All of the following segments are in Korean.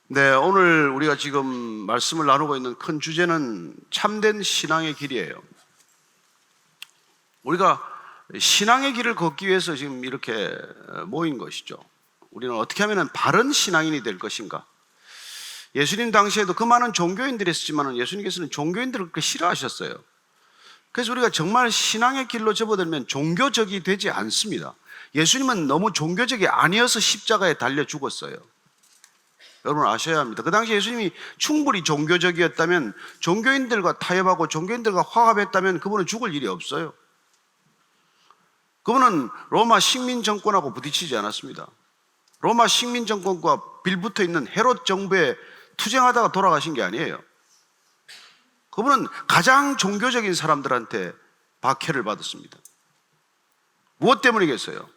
네, 오늘 우리가 지금 말씀을 나누고 있는 큰 주제는 참된 신앙의 길이에요. 우리가 신앙의 길을 걷기 위해서 지금 이렇게 모인 것이죠. 우리는 어떻게 하면 바른 신앙인이 될 것인가? 예수님 당시에도 그 많은 종교인들이 있었지만 예수님께서는 종교인들을 그렇게 싫어하셨어요. 그래서 우리가 정말 신앙의 길로 접어들면 종교적이 되지 않습니다. 예수님은 너무 종교적이 아니어서 십자가에 달려 죽었어요. 여러분 아셔야 합니다. 그 당시 예수님이 충분히 종교적이었다면, 종교인들과 타협하고 종교인들과 화합했다면 그분은 죽을 일이 없어요. 그분은 로마 식민 정권하고 부딪히지 않았습니다. 로마 식민 정권과 빌붙어 있는 헤롯 정부에 투쟁하다가 돌아가신 게 아니에요. 그분은 가장 종교적인 사람들한테 박해를 받았습니다. 무엇 때문이겠어요?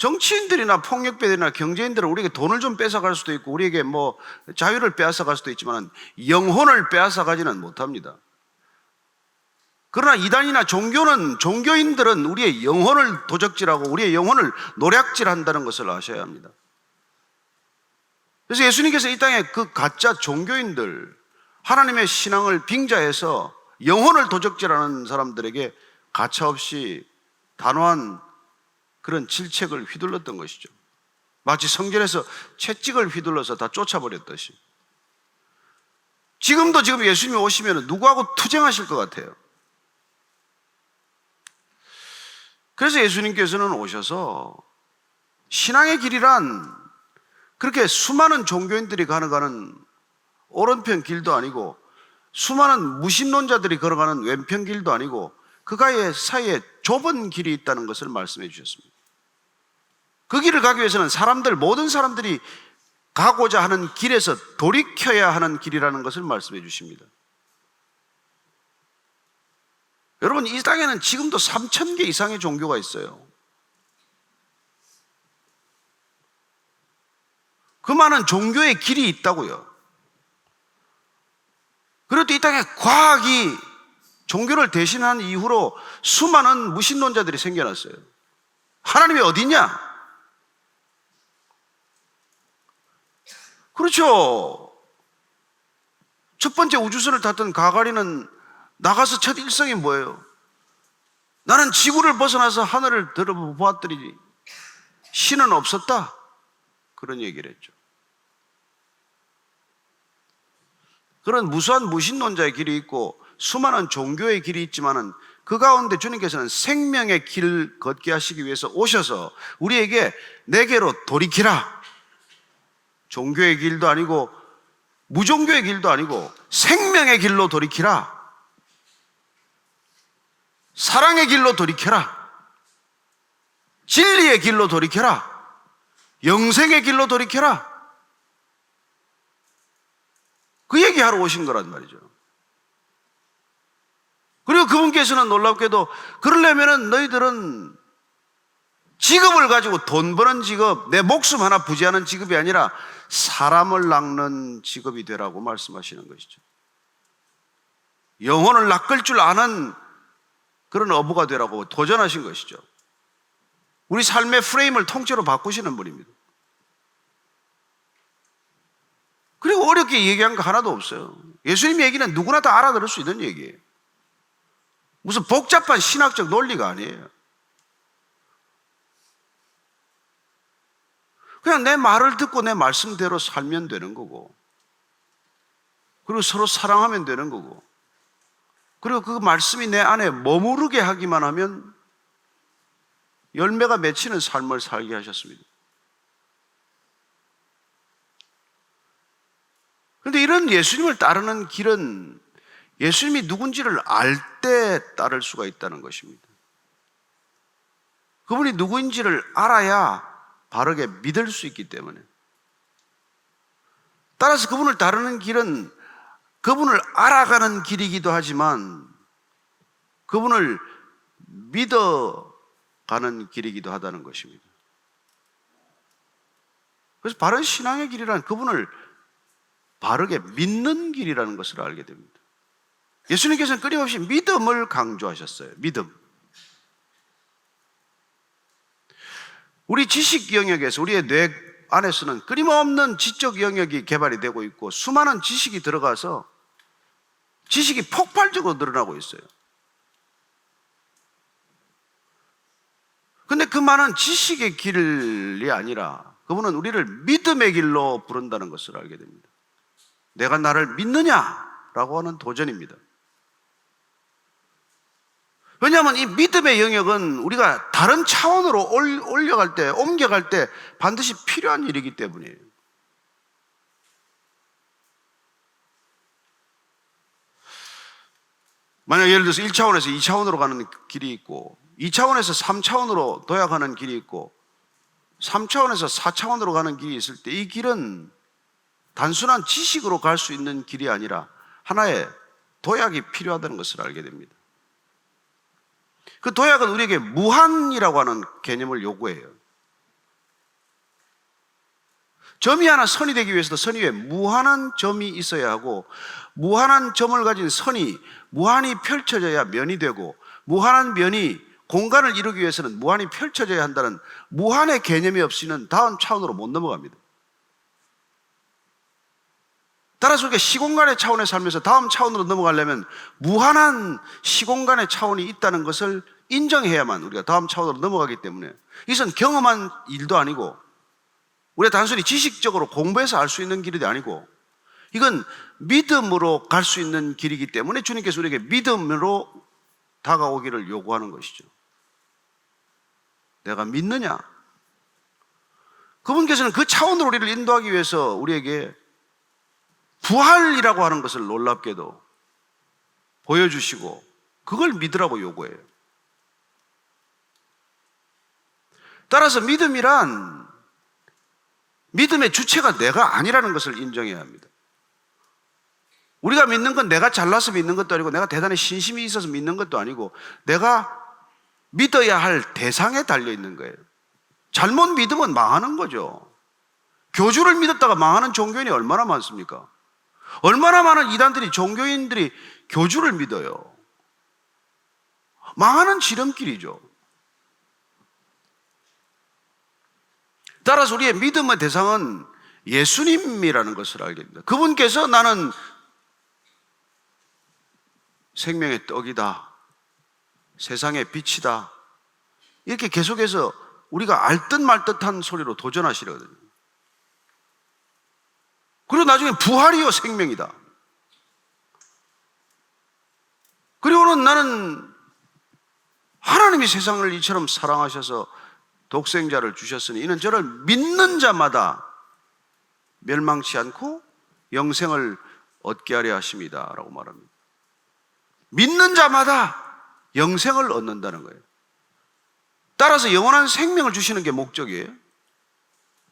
정치인들이나 폭력배들이나 경제인들은 우리에게 돈을 좀 뺏어갈 수도 있고 우리에게 자유를 빼앗아갈 수도 있지만 영혼을 빼앗아가지는 못합니다. 그러나 이단이나 종교인들은 우리의 영혼을 도적질하고 우리의 영혼을 노략질한다는 것을 아셔야 합니다. 그래서 예수님께서 이 땅에 그 가짜 종교인들, 하나님의 신앙을 빙자해서 영혼을 도적질하는 사람들에게 가차없이 단호한 그런 질책을 휘둘렀던 것이죠. 마치 성전에서 채찍을 휘둘러서 다 쫓아버렸듯이. 지금 예수님이 오시면 누구하고 투쟁하실 것 같아요. 그래서 예수님께서는 오셔서 신앙의 길이란 그렇게 수많은 종교인들이 걸어가는 오른편 길도 아니고 수많은 무신론자들이 걸어가는 왼편 길도 아니고 그 사이에 좁은 길이 있다는 것을 말씀해 주셨습니다. 그 길을 가기 위해서는 모든 사람들이 가고자 하는 길에서 돌이켜야 하는 길이라는 것을 말씀해 주십니다. 여러분, 이 땅에는 지금도 3,000개 이상의 종교가 있어요. 그 많은 종교의 길이 있다고요. 그리고 또 이 땅에 과학이 종교를 대신한 이후로 수많은 무신론자들이 생겨났어요. 하나님이 어디냐? 그렇죠. 첫 번째 우주선을 탔던 가가린은 나가서 첫 일성이 뭐예요? 나는 지구를 벗어나서 하늘을 들어보았더니 신은 없었다. 그런 얘기를 했죠. 그런 무수한 무신론자의 길이 있고 수많은 종교의 길이 있지만은 그 가운데 주님께서는 생명의 길 걷게 하시기 위해서 오셔서 우리에게 내게로 돌이키라. 종교의 길도 아니고 무종교의 길도 아니고 생명의 길로 돌이키라. 사랑의 길로 돌이켜라. 진리의 길로 돌이켜라. 영생의 길로 돌이켜라. 그 얘기하러 오신 거란 말이죠. 그리고 그분께서는 놀랍게도 그러려면은 너희들은 직업을 가지고 돈 버는 직업, 내 목숨 하나 부지하는 직업이 아니라 사람을 낚는 직업이 되라고 말씀하시는 것이죠. 영혼을 낚을 줄 아는 그런 어부가 되라고 도전하신 것이죠. 우리 삶의 프레임을 통째로 바꾸시는 분입니다. 그리고 어렵게 얘기한 거 하나도 없어요. 예수님 얘기는 누구나 다 알아들을 수 있는 얘기예요. 무슨 복잡한 신학적 논리가 아니에요. 그냥 내 말을 듣고 내 말씀대로 살면 되는 거고, 그리고 서로 사랑하면 되는 거고, 그리고 그 말씀이 내 안에 머무르게 하기만 하면 열매가 맺히는 삶을 살게 하셨습니다. 그런데 이런 예수님을 따르는 길은 예수님이 누군지를 알 때 따를 수가 있다는 것입니다. 그분이 누구인지를 알아야 바르게 믿을 수 있기 때문에. 따라서 그분을 따르는 길은 그분을 알아가는 길이기도 하지만 그분을 믿어가는 길이기도 하다는 것입니다. 그래서 바른 신앙의 길이란 그분을 바르게 믿는 길이라는 것을 알게 됩니다. 예수님께서는 끊임없이 믿음을 강조하셨어요. 믿음. 우리 지식 영역에서 우리의 뇌 안에서는 끊임없는 지적 영역이 개발이 되고 있고 수많은 지식이 들어가서 지식이 폭발적으로 늘어나고 있어요. 근데 그 많은 지식의 길이 아니라 그분은 우리를 믿음의 길로 부른다는 것을 알게 됩니다. 내가 나를 믿느냐라고 하는 도전입니다. 왜냐하면 이 믿음의 영역은 우리가 다른 차원으로 올려갈 때, 옮겨갈 때 반드시 필요한 일이기 때문이에요. 만약 예를 들어서 1차원에서 2차원으로 가는 길이 있고 2차원에서 3차원으로 도약하는 길이 있고 3차원에서 4차원으로 가는 길이 있을 때 이 길은 단순한 지식으로 갈 수 있는 길이 아니라 하나의 도약이 필요하다는 것을 알게 됩니다. 그 도약은 우리에게 무한이라고 하는 개념을 요구해요. 점이 하나 선이 되기 위해서도 선 위에 무한한 점이 있어야 하고 무한한 점을 가진 선이 무한히 펼쳐져야 면이 되고 무한한 면이 공간을 이루기 위해서는 무한히 펼쳐져야 한다는 무한의 개념이 없이는 다음 차원으로 못 넘어갑니다. 따라서 우리가 시공간의 차원에 살면서 다음 차원으로 넘어가려면 무한한 시공간의 차원이 있다는 것을 인정해야만 우리가 다음 차원으로 넘어가기 때문에 이것은 경험한 일도 아니고 우리가 단순히 지식적으로 공부해서 알 수 있는 길이 아니고 이건 믿음으로 갈 수 있는 길이기 때문에 주님께서 우리에게 믿음으로 다가오기를 요구하는 것이죠. 내가 믿느냐? 그분께서는 그 차원으로 우리를 인도하기 위해서 우리에게 부활이라고 하는 것을 놀랍게도 보여주시고 그걸 믿으라고 요구해요. 따라서 믿음이란 믿음의 주체가 내가 아니라는 것을 인정해야 합니다. 우리가 믿는 건 내가 잘나서 믿는 것도 아니고 내가 대단히 신심이 있어서 믿는 것도 아니고 내가 믿어야 할 대상에 달려있는 거예요. 잘못 믿으면 망하는 거죠. 교주를 믿었다가 망하는 종교인이 얼마나 많습니까? 얼마나 많은 이단들이 종교인들이 교주를 믿어요. 망하는 지름길이죠. 따라서 우리의 믿음의 대상은 예수님이라는 것을 알게 됩니다. 그분께서 나는 생명의 떡이다, 세상의 빛이다, 이렇게 계속해서 우리가 알듯 말듯한 소리로 도전하시거든요. 그리고 나중에 부활이요 생명이다. 그리고는 나는 하나님이 세상을 이처럼 사랑하셔서 독생자를 주셨으니 이는 저를 믿는 자마다 멸망치 않고 영생을 얻게 하려 하십니다 라고 말합니다. 믿는 자마다 영생을 얻는다는 거예요. 따라서 영원한 생명을 주시는 게 목적이에요.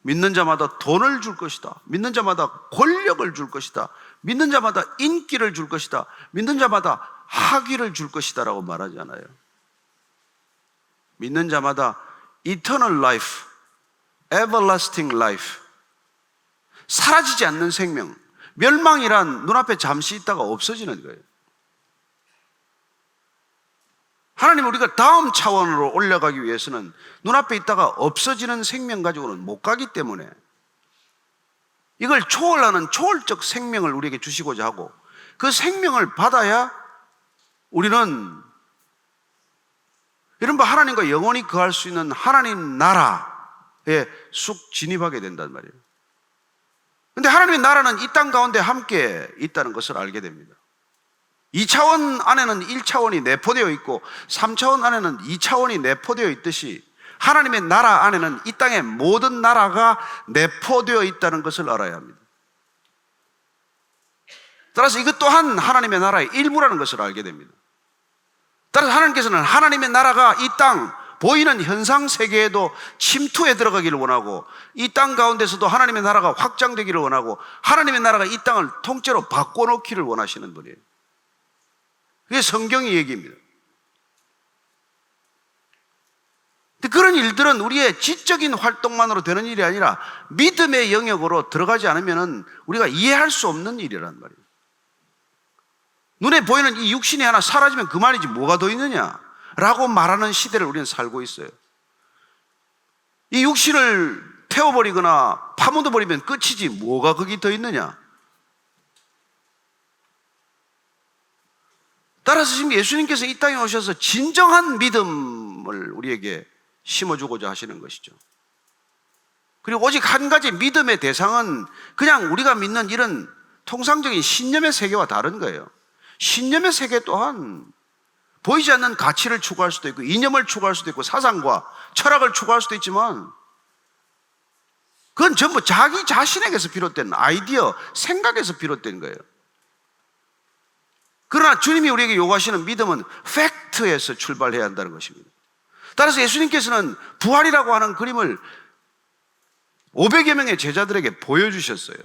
믿는 자마다 돈을 줄 것이다, 믿는 자마다 권력을 줄 것이다, 믿는 자마다 인기를 줄 것이다, 믿는 자마다 학위를 줄 것이다 라고 말하지 않아요. 믿는 자마다 eternal life, everlasting life, 사라지지 않는 생명, 멸망이란 눈앞에 잠시 있다가 없어지는 거예요. 하나님, 우리가 다음 차원으로 올라가기 위해서는 눈앞에 있다가 없어지는 생명 가지고는 못 가기 때문에 이걸 초월하는 초월적 생명을 우리에게 주시고자 하고 그 생명을 받아야 우리는 이른바 하나님과 영원히 거할 수 있는 하나님 나라에 쑥 진입하게 된단 말이에요. 그런데 하나님의 나라는 이 땅 가운데 함께 있다는 것을 알게 됩니다. 2차원 안에는 1차원이 내포되어 있고 3차원 안에는 2차원이 내포되어 있듯이 하나님의 나라 안에는 이 땅의 모든 나라가 내포되어 있다는 것을 알아야 합니다. 따라서 이것 또한 하나님의 나라의 일부라는 것을 알게 됩니다. 따라서 하나님께서는 하나님의 나라가 이 땅 보이는 현상 세계에도 침투해 들어가기를 원하고 이 땅 가운데서도 하나님의 나라가 확장되기를 원하고 하나님의 나라가 이 땅을 통째로 바꿔놓기를 원하시는 분이에요. 그게 성경의 얘기입니다. 근데 그런 일들은 우리의 지적인 활동만으로 되는 일이 아니라 믿음의 영역으로 들어가지 않으면 우리가 이해할 수 없는 일이란 말이에요. 눈에 보이는 이 육신이 하나 사라지면 그만이지 뭐가 더 있느냐 라고 말하는 시대를 우리는 살고 있어요. 이 육신을 태워버리거나 파묻어버리면 끝이지 뭐가 거기 더 있느냐. 따라서 지금 예수님께서 이 땅에 오셔서 진정한 믿음을 우리에게 심어주고자 하시는 것이죠. 그리고 오직 한 가지 믿음의 대상은 그냥 우리가 믿는 이런 통상적인 신념의 세계와 다른 거예요. 신념의 세계 또한 보이지 않는 가치를 추구할 수도 있고 이념을 추구할 수도 있고 사상과 철학을 추구할 수도 있지만 그건 전부 자기 자신에게서 비롯된 아이디어, 생각에서 비롯된 거예요. 그러나 주님이 우리에게 요구하시는 믿음은 팩트에서 출발해야 한다는 것입니다. 따라서 예수님께서는 부활이라고 하는 그림을 500여 명의 제자들에게 보여주셨어요.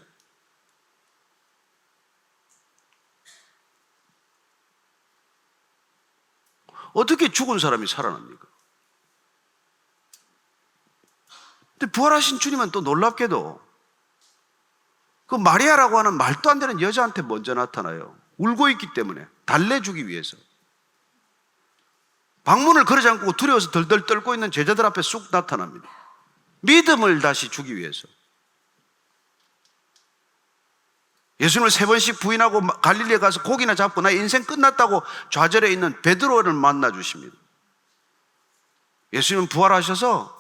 어떻게 죽은 사람이 살아납니까? 근데 부활하신 주님은 또 놀랍게도 그 마리아라고 하는 말도 안 되는 여자한테 먼저 나타나요. 울고 있기 때문에 달래주기 위해서. 방문을 걸어 잠그고 두려워서 덜덜 떨고 있는 제자들 앞에 쑥 나타납니다. 믿음을 다시 주기 위해서. 예수님을 3번씩 부인하고 갈릴리에 가서 고기나 잡고 나 인생 끝났다고 좌절해 있는 베드로를 만나 주십니다. 예수님은 부활하셔서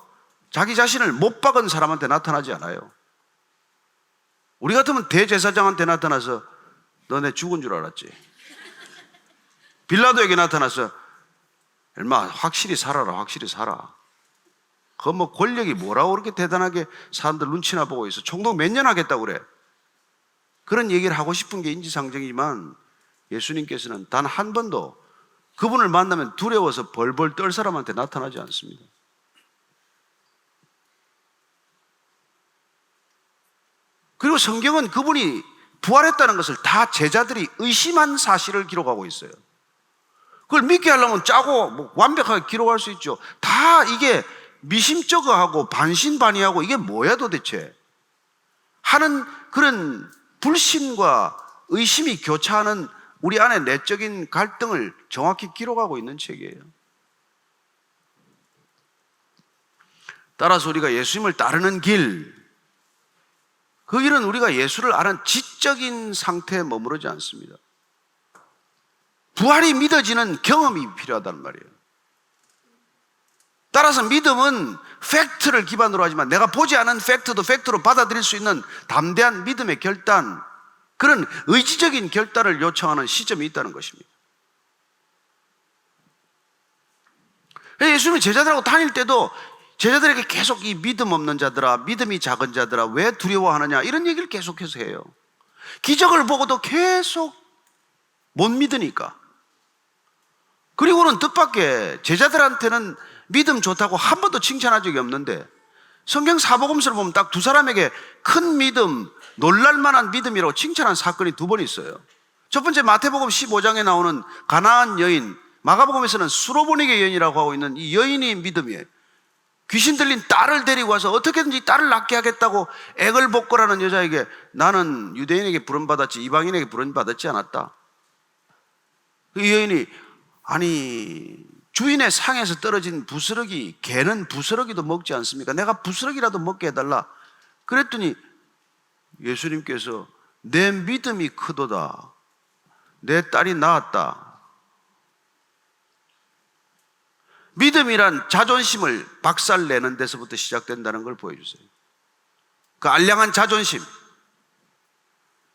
자기 자신을 못 박은 사람한테 나타나지 않아요. 우리 같으면 대제사장한테 나타나서 너네 죽은 줄 알았지? 빌라도에게 나타나서 얼마 확실히 살아라, 확실히 살아. 그 뭐 권력이 뭐라고 그렇게 대단하게 사람들 눈치나 보고 있어. 총독 몇 년 하겠다고 그래. 그런 얘기를 하고 싶은 게 인지상정이지만 예수님께서는 단 한 번도 그분을 만나면 두려워서 벌벌 떨 사람한테 나타나지 않습니다. 그리고 성경은 그분이 부활했다는 것을 다 제자들이 의심한 사실을 기록하고 있어요. 그걸 믿게 하려면 짜고 뭐 완벽하게 기록할 수 있죠. 다 이게 미심쩍어하고 반신반의하고 이게 뭐야 도대체 하는 그런 불신과 의심이 교차하는 우리 안의 내적인 갈등을 정확히 기록하고 있는 책이에요. 따라서 우리가 예수님을 따르는 길, 그 길은 우리가 예수를 아는 지적인 상태에 머무르지 않습니다. 부활이 믿어지는 경험이 필요하단 말이에요. 따라서 믿음은 팩트를 기반으로 하지만 내가 보지 않은 팩트도 팩트로 받아들일 수 있는 담대한 믿음의 결단, 그런 의지적인 결단을 요청하는 시점이 있다는 것입니다. 예수님이 제자들하고 다닐 때도 제자들에게 계속 이 믿음 없는 자들아, 믿음이 작은 자들아, 왜 두려워하느냐 이런 얘기를 계속해서 해요. 기적을 보고도 계속 못 믿으니까. 그리고는 뜻밖의 제자들한테는 믿음 좋다고 한 번도 칭찬한 적이 없는데 성경 사복음서를 보면 딱 두 사람에게 큰 믿음, 놀랄만한 믿음이라고 칭찬한 사건이 2번 있어요. 첫 번째 마태복음 15장에 나오는 가나안 여인, 마가복음에서는 수로보니게 여인이라고 하고 있는 이 여인이 믿음이에요. 귀신 들린 딸을 데리고 와서 어떻게든지 딸을 낳게 하겠다고 액을 복걸하는 여자에게 나는 유대인에게 부름받았지 이방인에게 부름받았지 않았다. 그 여인이 아니 주인의 상에서 떨어진 부스러기, 개는 부스러기도 먹지 않습니까? 내가 부스러기라도 먹게 해달라. 그랬더니 예수님께서 내 믿음이 크도다. 내 딸이 나았다. 믿음이란 자존심을 박살내는 데서부터 시작된다는 걸 보여주세요. 그 알량한 자존심,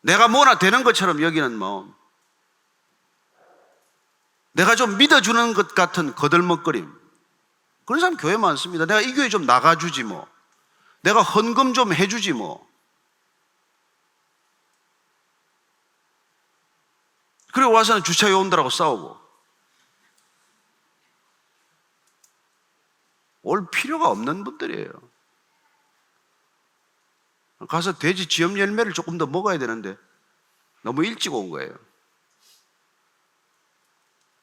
내가 뭐나 되는 것처럼 여기는 뭐 내가 좀 믿어주는 것 같은 거들먹거림, 그런 사람 교회 많습니다. 내가 이 교회 좀 나가주지 뭐, 내가 헌금 좀 해주지 뭐. 그리고 와서는 주차에 온다라고 싸우고. 올 필요가 없는 분들이에요. 가서 돼지 지엽 열매를 조금 더 먹어야 되는데 너무 일찍 온 거예요.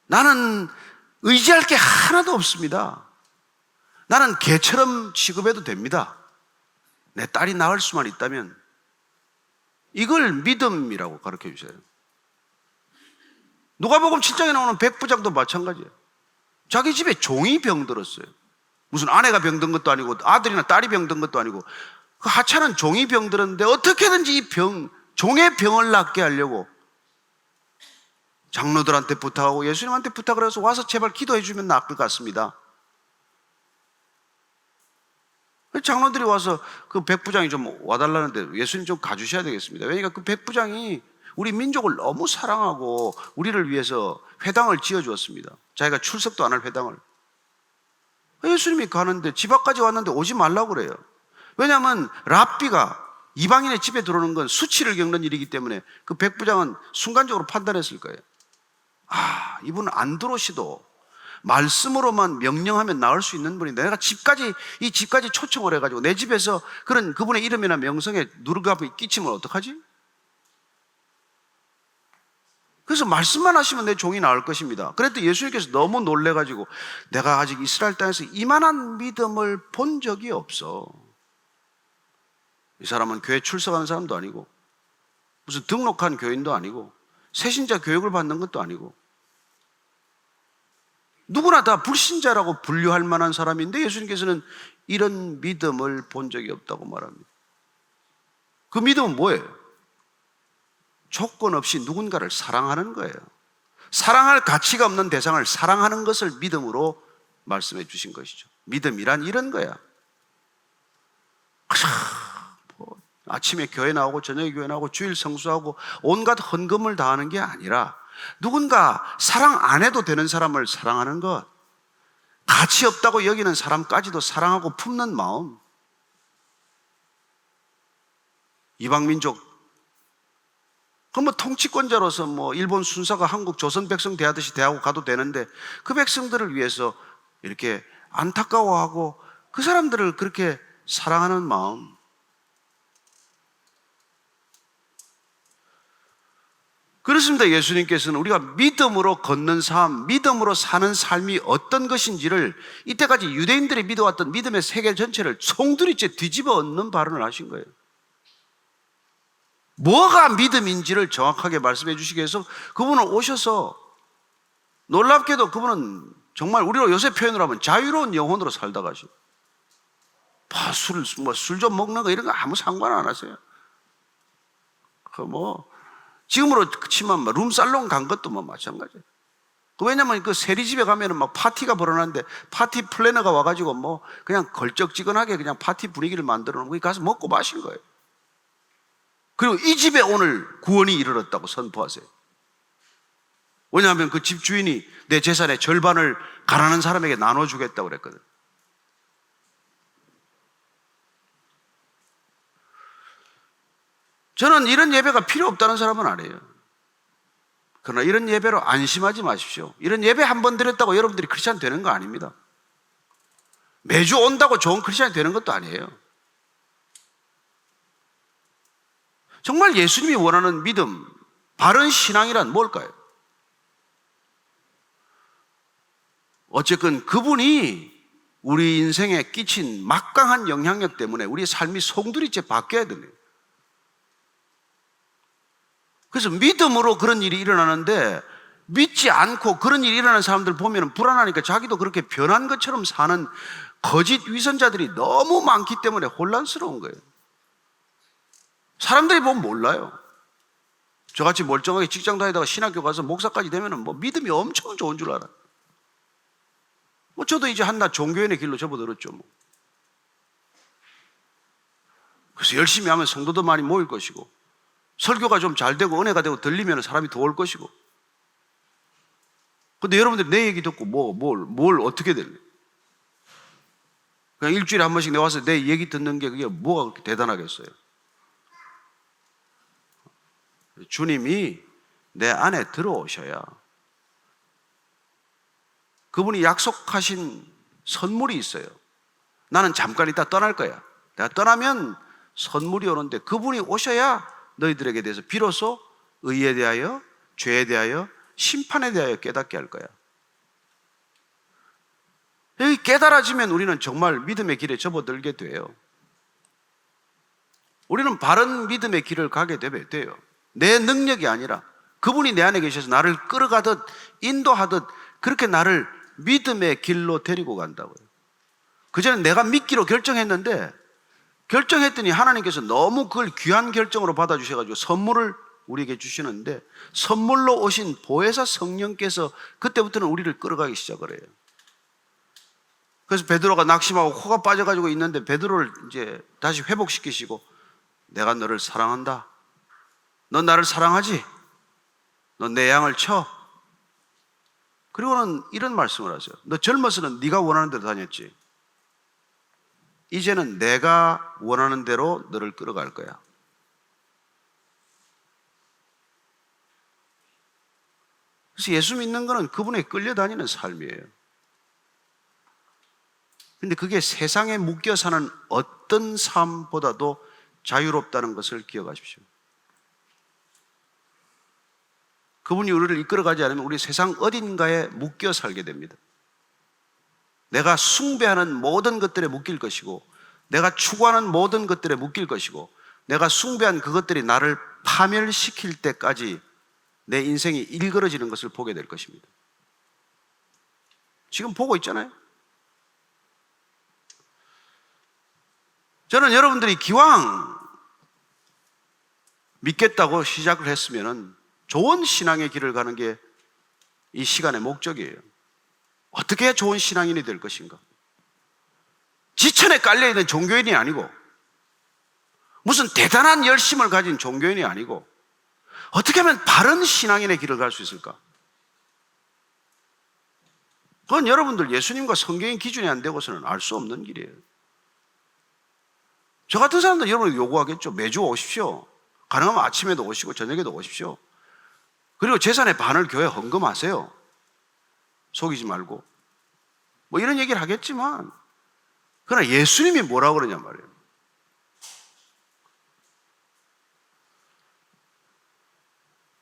나는 의지할 게 하나도 없습니다. 나는 개처럼 취급해도 됩니다. 내 딸이 낳을 수만 있다면. 이걸 믿음이라고 가르쳐 주세요. 누가복음 7장에 나오는 백부장도 마찬가지예요. 자기 집에 종이 병들었어요. 무슨 아내가 병든 것도 아니고 아들이나 딸이 병든 것도 아니고 그 하찮은 종이 병들었는데 어떻게든지 이 종의 병을 낫게 하려고 장로들한테 부탁하고 예수님한테 부탁을 해서 와서 제발 기도해 주면 나을 것 같습니다. 장로들이 와서 그 백부장이 좀 와달라는데 예수님 좀 가주셔야 되겠습니다. 왜냐하면 그 백부장이 우리 민족을 너무 사랑하고 우리를 위해서 회당을 지어주었습니다. 자기가 출석도 안 할 회당을. 예수님이 가는데 집 앞까지 왔는데 오지 말라고 그래요. 왜냐하면 랍비가 이방인의 집에 들어오는 건 수치를 겪는 일이기 때문에 그 백부장은 순간적으로 판단했을 거예요. 이분은 안 들어오시도 말씀으로만 명령하면 나을 수 있는 분인데 내가 이 집까지 초청을 해가지고 내 집에서 그런 그분의 이름이나 명성에 누르갑이 끼치면 어떡하지? 그래서 말씀만 하시면 내 종이 나을 것입니다. 그랬더니 예수님께서 너무 놀래가지고 내가 아직 이스라엘 땅에서 이만한 믿음을 본 적이 없어. 이 사람은 교회 출석하는 사람도 아니고 무슨 등록한 교인도 아니고 새신자 교육을 받는 것도 아니고 누구나 다 불신자라고 분류할 만한 사람인데 예수님께서는 이런 믿음을 본 적이 없다고 말합니다. 그 믿음은 뭐예요? 조건 없이 누군가를 사랑하는 거예요. 사랑할 가치가 없는 대상을 사랑하는 것을 믿음으로 말씀해 주신 것이죠. 믿음이란 이런 거야. 아침에 교회 나오고 저녁에 교회 나오고 주일 성수하고 온갖 헌금을 다하는 게 아니라 누군가 사랑 안 해도 되는 사람을 사랑하는 것, 가치 없다고 여기는 사람까지도 사랑하고 품는 마음. 이방민족 그럼 뭐 통치권자로서 뭐 일본 순사가 한국 조선 백성 대하듯이 대하고 가도 되는데 그 백성들을 위해서 이렇게 안타까워하고 그 사람들을 그렇게 사랑하는 마음. 그렇습니다. 예수님께서는 우리가 믿음으로 걷는 삶, 믿음으로 사는 삶이 어떤 것인지를 이때까지 유대인들이 믿어왔던 믿음의 세계 전체를 송두리째 뒤집어 엎는 발언을 하신 거예요. 뭐가 믿음인지를 정확하게 말씀해 주시기 위해서 그분은 오셔서 놀랍게도 그분은 정말 우리로 요새 표현을 하면 자유로운 영혼으로 살다 가시고 술 좀 먹는 거 이런 거 아무 상관 안 하세요. 지금으로 치면 룸살롱 간 것도 마찬가지예요. 왜냐면 그 세리집에 가면은 막 파티가 벌어나는데 파티 플래너가 와가지고 그냥 걸쩍지근하게 그냥 파티 분위기를 만들어 놓고 가서 먹고 마신 거예요. 그리고 이 집에 오늘 구원이 이르렀다고 선포하세요. 왜냐하면 그 집 주인이 내 재산의 절반을 가난한 사람에게 나눠주겠다고 그랬거든. 저는 이런 예배가 필요 없다는 사람은 아니에요. 그러나 이런 예배로 안심하지 마십시오. 이런 예배 한 번 드렸다고 여러분들이 크리스찬 되는 거 아닙니다. 매주 온다고 좋은 크리스찬이 되는 것도 아니에요. 정말 예수님이 원하는 믿음, 바른 신앙이란 뭘까요? 어쨌든 그분이 우리 인생에 끼친 막강한 영향력 때문에 우리의 삶이 송두리째 바뀌어야 됩니다. 그래서 믿음으로 그런 일이 일어나는데 믿지 않고 그런 일이 일어나는 사람들 보면 불안하니까 자기도 그렇게 변한 것처럼 사는 거짓 위선자들이 너무 많기 때문에 혼란스러운 거예요. 사람들이 보면 몰라요. 저같이 멀쩡하게 직장 다니다가 신학교 가서 목사까지 되면 믿음이 엄청 좋은 줄 알아요. 저도 이제 한낱 종교인의 길로 접어들었죠. 그래서 열심히 하면 성도도 많이 모일 것이고 설교가 좀 잘 되고 은혜가 되고 들리면 사람이 더 올 것이고. 근데 여러분들이 내 얘기 듣고 뭘 어떻게 될래? 그냥 일주일에 한 번씩 내와서 내 얘기 듣는 게 그게 뭐가 그렇게 대단하겠어요? 주님이 내 안에 들어오셔야 그분이 약속하신 선물이 있어요. 나는 잠깐 있다 떠날 거야. 내가 떠나면 선물이 오는데 그분이 오셔야 너희들에게 대해서 비로소 의에 대하여, 죄에 대하여, 심판에 대하여 깨닫게 할 거야. 여기 깨달아지면 우리는 정말 믿음의 길에 접어들게 돼요. 우리는 바른 믿음의 길을 가게 돼요. 내 능력이 아니라 그분이 내 안에 계셔서 나를 끌어가듯 인도하듯 그렇게 나를 믿음의 길로 데리고 간다고요. 그전에 내가 믿기로 결정했는데 결정했더니 하나님께서 너무 그걸 귀한 결정으로 받아주셔가지고 선물을 우리에게 주시는데 선물로 오신 보혜사 성령께서 그때부터는 우리를 끌어가기 시작을 해요. 그래서 베드로가 낙심하고 코가 빠져가지고 있는데 베드로를 이제 다시 회복시키시고 내가 너를 사랑한다. 넌 나를 사랑하지? 넌 내 양을 쳐. 그리고는 이런 말씀을 하세요. 너 젊어서는 네가 원하는 대로 다녔지. 이제는 내가 원하는 대로 너를 끌어갈 거야. 그래서 예수 믿는 거는 그분에 끌려다니는 삶이에요. 근데 그게 세상에 묶여 사는 어떤 삶보다도 자유롭다는 것을 기억하십시오. 그분이 우리를 이끌어가지 않으면 우리 세상 어딘가에 묶여 살게 됩니다. 내가 숭배하는 모든 것들에 묶일 것이고 내가 추구하는 모든 것들에 묶일 것이고 내가 숭배한 그것들이 나를 파멸시킬 때까지 내 인생이 일그러지는 것을 보게 될 것입니다. 지금 보고 있잖아요. 저는 여러분들이 기왕 믿겠다고 시작을 했으면 좋은 신앙의 길을 가는 게 이 시간의 목적이에요. 어떻게 해야 좋은 신앙인이 될 것인가? 지천에 깔려있는 종교인이 아니고 무슨 대단한 열심을 가진 종교인이 아니고 어떻게 하면 바른 신앙인의 길을 갈 수 있을까? 그건 여러분들 예수님과 성경의 기준이 안 되고서는 알 수 없는 길이에요. 저 같은 사람들 여러분 요구하겠죠. 매주 오십시오. 가능하면 아침에도 오시고 저녁에도 오십시오. 그리고 재산의 반을 교회에 헌금하세요. 속이지 말고. 뭐 이런 얘기를 하겠지만 그러나 예수님이 뭐라고 그러냐 말이에요.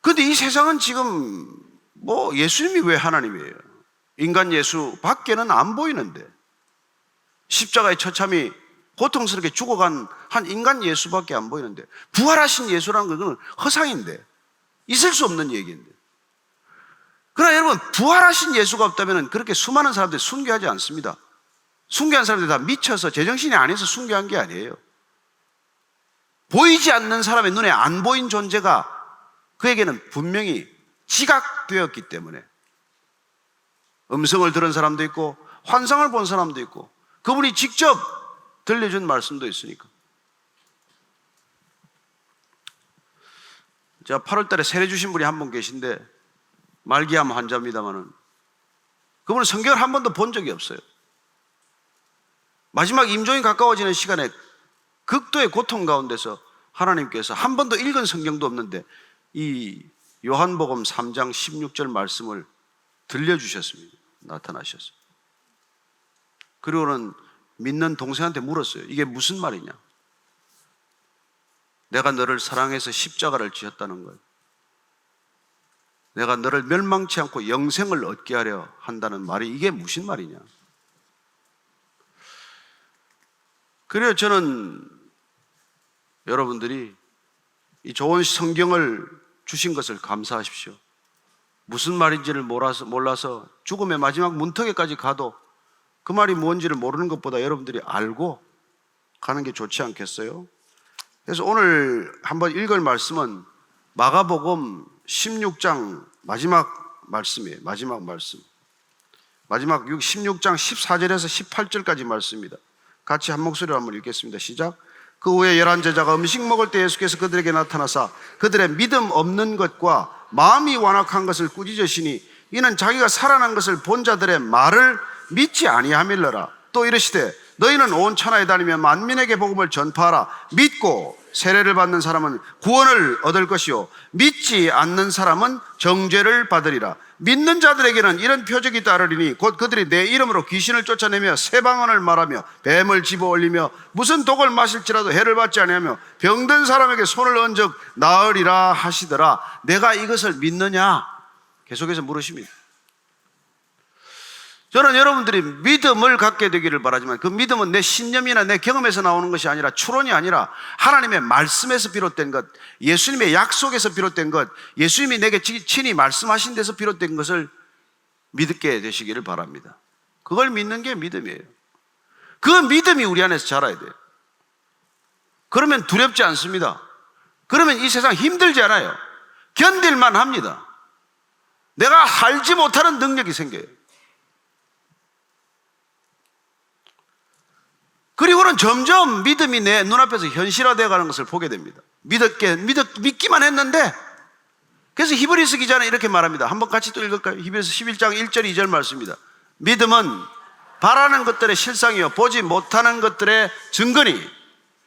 그런데 이 세상은 지금 뭐 예수님이 왜 하나님이에요? 인간 예수 밖에는 안 보이는데 십자가의 처참히 고통스럽게 죽어간 한 인간 예수밖에 안 보이는데 부활하신 예수라는 건 허상인데 있을 수 없는 얘기인데 그러나 여러분 부활하신 예수가 없다면 그렇게 수많은 사람들이 순교하지 않습니다. 순교한 사람들이 다 미쳐서 제정신이 아니어서 순교한 게 아니에요. 보이지 않는 사람의 눈에 안 보인 존재가 그에게는 분명히 지각되었기 때문에 음성을 들은 사람도 있고 환상을 본 사람도 있고 그분이 직접 들려준 말씀도 있으니까. 제가 8월 달에 세례 주신 분이 한 분 계신데 말기암 환자입니다만은 그분은 성경을 한 번도 본 적이 없어요. 마지막 임종이 가까워지는 시간에 극도의 고통 가운데서 하나님께서 한 번도 읽은 성경도 없는데 이 요한복음 3장 16절 말씀을 들려주셨습니다. 나타나셨어요. 그리고는 믿는 동생한테 물었어요. 이게 무슨 말이냐? 내가 너를 사랑해서 십자가를 지었다는 것, 내가 너를 멸망치 않고 영생을 얻게 하려 한다는 말이 이게 무슨 말이냐? 그래요. 저는 여러분들이 이 좋은 성경을 주신 것을 감사하십시오. 무슨 말인지를 몰라서 죽음의 마지막 문턱에까지 가도 그 말이 뭔지를 모르는 것보다 여러분들이 알고 가는 게 좋지 않겠어요? 그래서 오늘 한번 읽을 말씀은 마가복음 16장 마지막 말씀이에요. 마지막 말씀. 마지막 16장 14절에서 18절까지 말씀입니다. 같이 한 목소리로 한번 읽겠습니다. 시작. 그 후에 11제자가 음식 먹을 때 예수께서 그들에게 나타나사 그들의 믿음 없는 것과 마음이 완악한 것을 꾸짖으시니 이는 자기가 살아난 것을 본 자들의 말을 믿지 아니함일러라. 또 이르시되 너희는 온 천하에 다니며 만민에게 복음을 전파하라. 믿고 세례를 받는 사람은 구원을 얻을 것이요 믿지 않는 사람은 정죄를 받으리라. 믿는 자들에게는 이런 표적이 따르리니 곧 그들이 내 이름으로 귀신을 쫓아내며 새 방언을 말하며 뱀을 집어올리며 무슨 독을 마실지라도 해를 받지 아니하며 병든 사람에게 손을 얹어 나으리라 하시더라. 내가 이것을 믿느냐? 계속해서 물으십니다. 저는 여러분들이 믿음을 갖게 되기를 바라지만 그 믿음은 내 신념이나 내 경험에서 나오는 것이 아니라 추론이 아니라 하나님의 말씀에서 비롯된 것, 예수님의 약속에서 비롯된 것, 예수님이 내게 친히 말씀하신 데서 비롯된 것을 믿게 되시기를 바랍니다. 그걸 믿는 게 믿음이에요. 그 믿음이 우리 안에서 자라야 돼요. 그러면 두렵지 않습니다. 그러면 이 세상 힘들지 않아요. 견딜만 합니다. 내가 알지 못하는 능력이 생겨요. 그리고는 점점 믿음이 내 눈앞에서 현실화되어 가는 것을 보게 됩니다. 믿기만 했는데, 그래서 히브리서 기자는 이렇게 말합니다. 한번 같이 또 읽을까요? 히브리서 11장 1절 2절 말씀입니다. 믿음은 바라는 것들의 실상이요 보지 못하는 것들의 증거니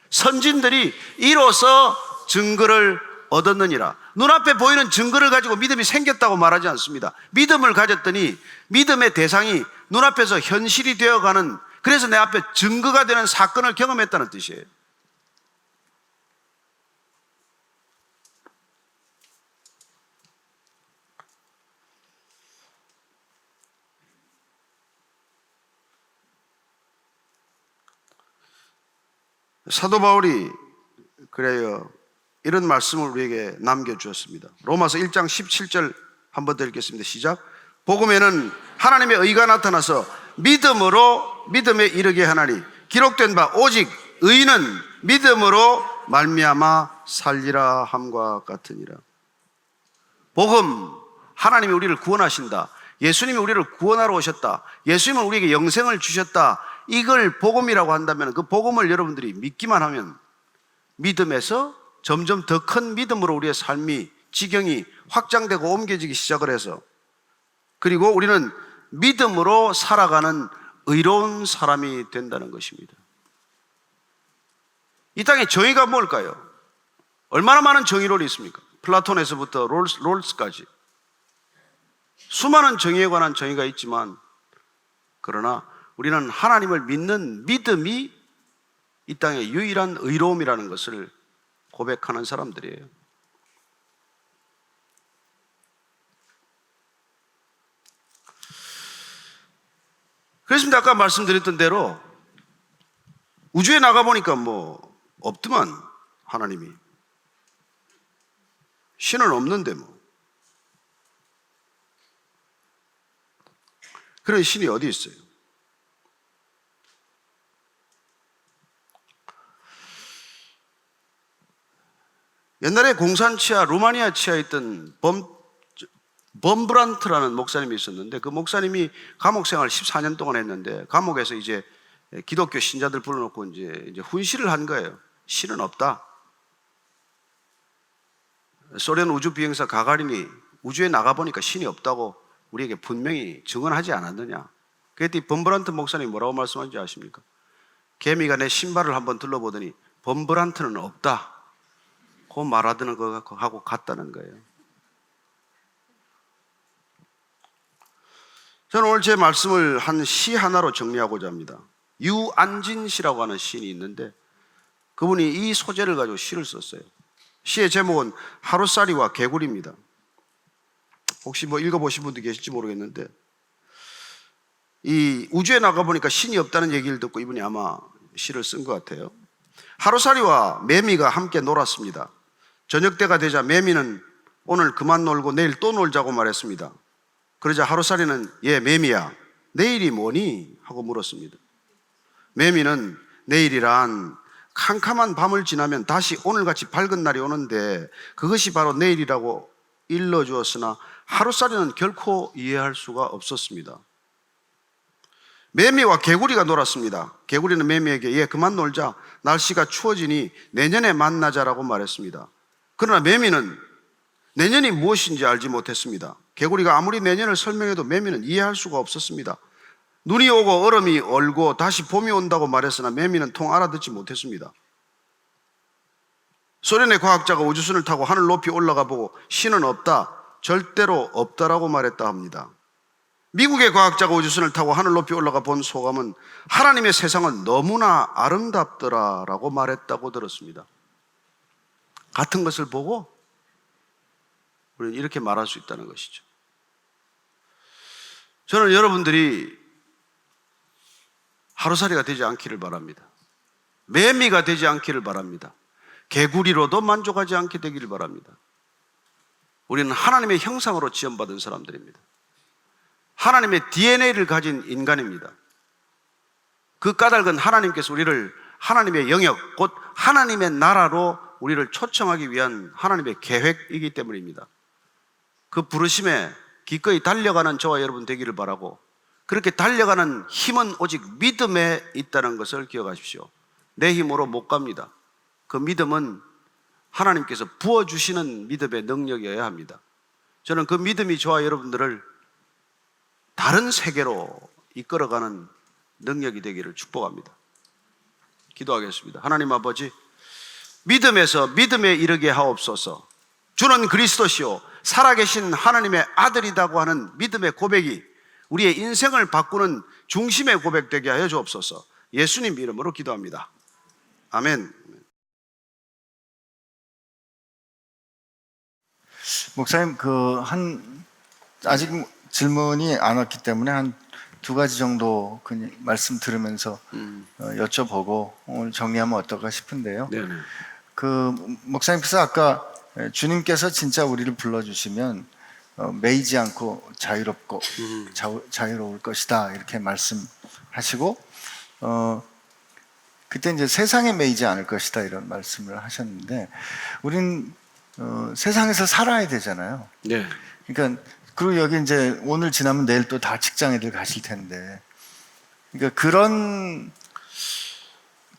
선진들이 이로써 증거를 얻었느니라. 눈앞에 보이는 증거를 가지고 믿음이 생겼다고 말하지 않습니다. 믿음을 가졌더니 믿음의 대상이 눈앞에서 현실이 되어가는, 그래서 내 앞에 증거가 되는 사건을 경험했다는 뜻이에요. 사도 바울이 그래요, 이런 말씀을 우리에게 남겨주었습니다. 로마서 1장 17절 한번 더 읽겠습니다. 시작. 복음에는 하나님의 의가 나타나서 믿음에 이르게 하나니 기록된 바 오직 의인은 믿음으로 말미암아 살리라 함과 같으니라. 복음, 하나님이 우리를 구원하신다, 예수님이 우리를 구원하러 오셨다, 예수님은 우리에게 영생을 주셨다, 이걸 복음이라고 한다면 그 복음을 여러분들이 믿기만 하면 믿음에서 점점 더 큰 믿음으로 우리의 삶이, 지경이 확장되고 옮겨지기 시작을 해서, 그리고 우리는 믿음으로 살아가는 의로운 사람이 된다는 것입니다. 이 땅에 정의가 뭘까요? 얼마나 많은 정의론이 있습니까? 플라톤에서부터 롤스까지 수많은 정의에 관한 정의가 있지만, 그러나 우리는 하나님을 믿는 믿음이 이 땅의 유일한 의로움이라는 것을 고백하는 사람들이에요. 그렇습니다. 아까 말씀드렸던 대로 우주에 나가보니까 뭐 없더만, 하나님이. 신은 없는데 뭐. 그런 신이 어디 있어요? 옛날에 공산 치하, 루마니아 치하에 있던 범브란트라는 목사님이 있었는데, 그 목사님이 감옥 생활 14년 동안 했는데, 감옥에서 이제 기독교 신자들 불러놓고 이제 훈시를 한 거예요. 신은 없다. 소련 우주 비행사 가가린이 우주에 나가보니까 신이 없다고 우리에게 분명히 증언하지 않았느냐. 그랬더니 범브란트 목사님이 뭐라고 말씀하는지 아십니까? 개미가 내 신발을 한번 둘러보더니 범브란트는 없다, 그 말하던 거하고 같다는 거예요. 저는 오늘 제 말씀을 한 시 하나로 정리하고자 합니다. 유안진 씨라고 하는 시인이 있는데, 그분이 이 소재를 가지고 시를 썼어요. 시의 제목은 하루살이와 개구리입니다. 혹시 뭐 읽어보신 분도 계실지 모르겠는데, 이 우주에 나가보니까 신이 없다는 얘기를 듣고 이분이 아마 시를 쓴 것 같아요. 하루살이와 매미가 함께 놀았습니다. 저녁 때가 되자 매미는 오늘 그만 놀고 내일 또 놀자고 말했습니다. 그러자 하루살이는 예 매미야, 내일이 뭐니? 하고 물었습니다. 매미는 내일이란 캄캄한 밤을 지나면 다시 오늘같이 밝은 날이 오는데 그것이 바로 내일이라고 일러주었으나 하루살이는 결코 이해할 수가 없었습니다. 매미와 개구리가 놀았습니다. 개구리는 매미에게 예 그만 놀자, 날씨가 추워지니 내년에 만나자라고 말했습니다. 그러나 매미는 내년이 무엇인지 알지 못했습니다. 개구리가 아무리 내년을 설명해도 매미는 이해할 수가 없었습니다. 눈이 오고 얼음이 얼고 다시 봄이 온다고 말했으나 매미는 통 알아듣지 못했습니다. 소련의 과학자가 우주선을 타고 하늘 높이 올라가 보고 신은 없다, 절대로 없다라고 말했다 합니다. 미국의 과학자가 우주선을 타고 하늘 높이 올라가 본 소감은 하나님의 세상은 너무나 아름답더라라고 말했다고 들었습니다. 같은 것을 보고 우리는 이렇게 말할 수 있다는 것이죠. 저는 여러분들이 하루살이가 되지 않기를 바랍니다. 매미가 되지 않기를 바랍니다. 개구리로도 만족하지 않게 되기를 바랍니다. 우리는 하나님의 형상으로 지음받은 사람들입니다. 하나님의 DNA를 가진 인간입니다. 그 까닭은 하나님께서 우리를 하나님의 영역, 곧 하나님의 나라로 우리를 초청하기 위한 하나님의 계획이기 때문입니다. 그 부르심에 기꺼이 달려가는 저와 여러분 되기를 바라고, 그렇게 달려가는 힘은 오직 믿음에 있다는 것을 기억하십시오. 내 힘으로 못 갑니다. 그 믿음은 하나님께서 부어주시는 믿음의 능력이어야 합니다. 저는 그 믿음이 저와 여러분들을 다른 세계로 이끌어가는 능력이 되기를 축복합니다. 기도하겠습니다. 하나님 아버지, 믿음에서 믿음에 이르게 하옵소서. 주는 그리스도시요 살아계신 하나님의 아들이라고 하는 믿음의 고백이 우리의 인생을 바꾸는 중심의 고백되게 하여 주옵소서. 예수님 이름으로 기도합니다. 아멘. 목사님, 아직 질문이 안 왔기 때문에 한 두 가지 정도 그냥 말씀 들으면서 여쭤보고 오늘 정리하면 어떨까 싶은데요. 네네. 목사님께서 아까 주님께서 진짜 우리를 불러주시면 매이지 않고 자유롭고 자유로울 것이다 이렇게 말씀하시고 그때 이제 세상에 매이지 않을 것이다 이런 말씀을 하셨는데 우린 세상에서 살아야 되잖아요. 네. 그러니까 그리고 여기 이제 오늘 지나면 내일 또 다 직장애들 가실 텐데, 그러니까